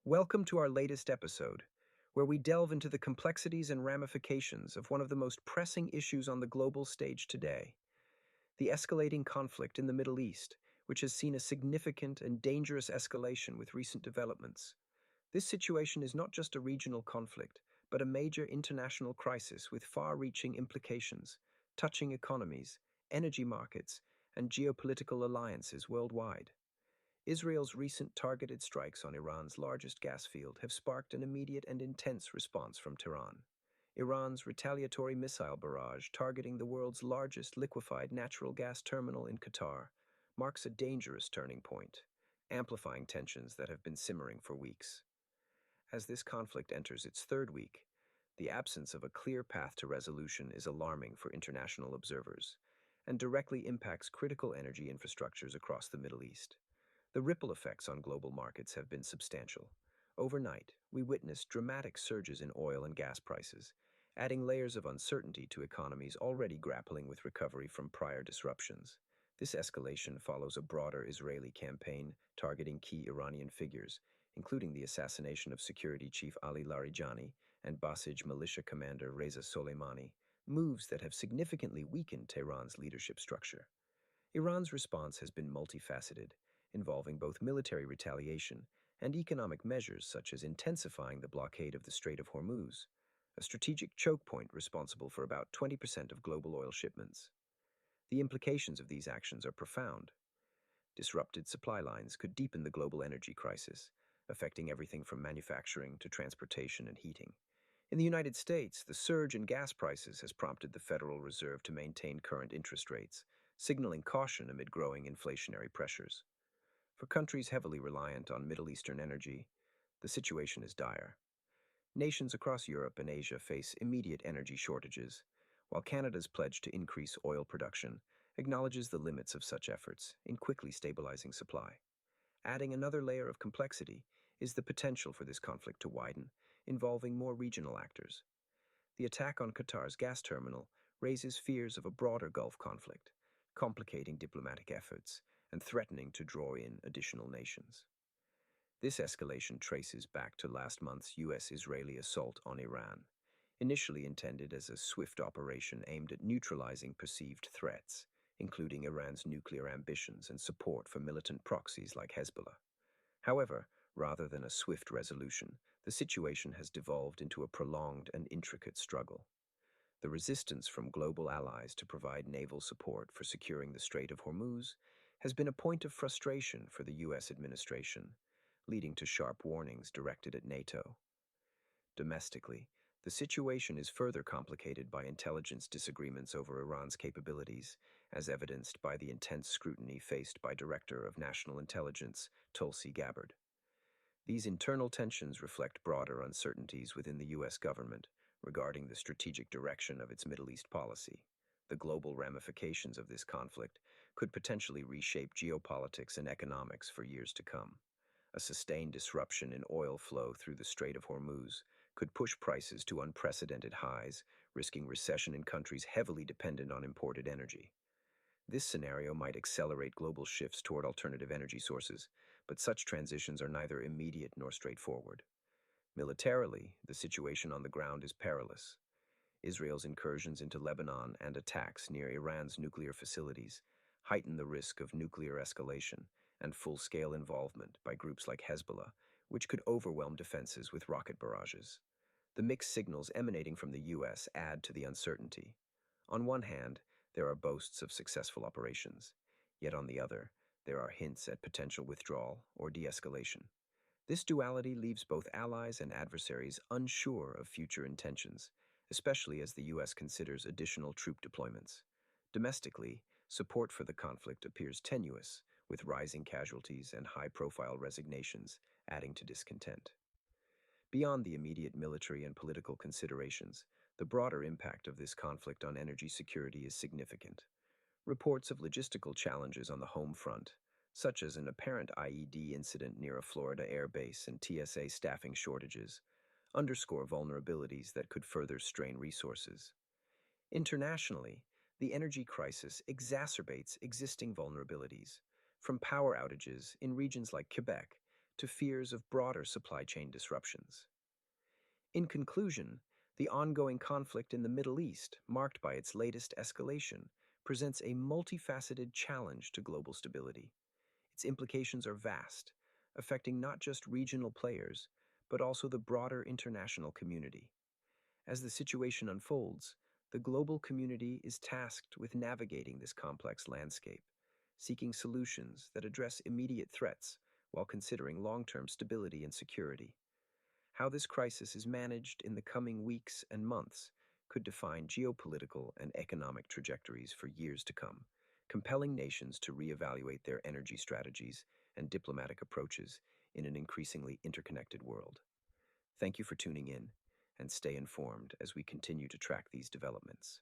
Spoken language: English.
Welcome to our latest episode, where we delve into the complexities and ramifications of one of the most pressing issues on the global stage today, the escalating conflict in the Middle East, which has seen a significant and dangerous escalation with recent developments. This situation is not just a regional conflict, but a major international crisis with far-reaching implications, touching economies, energy markets, and geopolitical alliances worldwide. Israel's recent targeted strikes on Iran's largest gas field have sparked an immediate and intense response from Tehran. Iran's retaliatory missile barrage targeting the world's largest liquefied natural gas terminal in Qatar marks a dangerous turning point, amplifying tensions that have been simmering for weeks. As this conflict enters its third week, the absence of a clear path to resolution is alarming for international observers and directly impacts critical energy infrastructures across the Middle East. The ripple effects on global markets have been substantial. Overnight, we witnessed dramatic surges in oil and gas prices, adding layers of uncertainty to economies already grappling with recovery from prior disruptions. This escalation follows a broader Israeli campaign targeting key Iranian figures, including the assassination of security chief Ali Larijani and Basij militia commander Reza Soleimani, moves that have significantly weakened Tehran's leadership structure. Iran's response has been multifaceted, involving both military retaliation and economic measures such as intensifying the blockade of the Strait of Hormuz, a strategic choke point responsible for about 20% of global oil shipments. The implications of these actions are profound. Disrupted supply lines could deepen the global energy crisis, affecting everything from manufacturing to transportation and heating. In the United States, the surge in gas prices has prompted the Federal Reserve to maintain current interest rates, signaling caution amid growing inflationary pressures. For countries heavily reliant on Middle Eastern energy, the situation is dire. Nations across Europe and Asia face immediate energy shortages, while Canada's pledge to increase oil production acknowledges the limits of such efforts in quickly stabilizing supply. Adding another layer of complexity is the potential for this conflict to widen, involving more regional actors. The attack on Qatar's gas terminal raises fears of a broader Gulf conflict, complicating diplomatic efforts and threatening to draw in additional nations. This escalation traces back to last month's U.S.-Israeli assault on Iran, initially intended as a swift operation aimed at neutralizing perceived threats, including Iran's nuclear ambitions and support for militant proxies like Hezbollah. However, rather than a swift resolution, the situation has devolved into a prolonged and intricate struggle. The resistance from global allies to provide naval support for securing the Strait of Hormuz has been a point of frustration for the U.S. administration, leading to sharp warnings directed at NATO. Domestically, the situation is further complicated by intelligence disagreements over Iran's capabilities, as evidenced by the intense scrutiny faced by Director of National Intelligence Tulsi Gabbard. These internal tensions reflect broader uncertainties within the U.S. government regarding the strategic direction of its Middle East policy. The global ramifications of this conflict could potentially reshape geopolitics and economics for years to come. A sustained disruption in oil flow through the Strait of Hormuz could push prices to unprecedented highs, risking recession in countries heavily dependent on imported energy. This scenario might accelerate global shifts toward alternative energy sources, but such transitions are neither immediate nor straightforward. Militarily, the situation on the ground is perilous. Israel's incursions into Lebanon and attacks near Iran's nuclear facilities heighten the risk of nuclear escalation and full-scale involvement by groups like Hezbollah, which could overwhelm defenses with rocket barrages. The mixed signals emanating from the U.S. add to the uncertainty. On one hand, there are boasts of successful operations, yet on the other, there are hints at potential withdrawal or de-escalation. This duality leaves both allies and adversaries unsure of future intentions, especially as the U.S. considers additional troop deployments. Domestically, support for the conflict appears tenuous, with rising casualties and high-profile resignations adding to discontent. Beyond the immediate military and political considerations, the broader impact of this conflict on energy security is significant. Reports of logistical challenges on the home front, such as an apparent IED incident near a Florida air base and TSA staffing shortages, underscore vulnerabilities that could further strain resources. Internationally, the energy crisis exacerbates existing vulnerabilities, from power outages in regions like Quebec to fears of broader supply chain disruptions. In conclusion, the ongoing conflict in the Middle East, marked by its latest escalation, presents a multifaceted challenge to global stability. Its implications are vast, affecting not just regional players, but also the broader international community. As the situation unfolds, the global community is tasked with navigating this complex landscape, seeking solutions that address immediate threats while considering long-term stability and security. How this crisis is managed in the coming weeks and months could define geopolitical and economic trajectories for years to come, compelling nations to reevaluate their energy strategies and diplomatic approaches in an increasingly interconnected world. Thank you for tuning in, and stay informed as we continue to track these developments.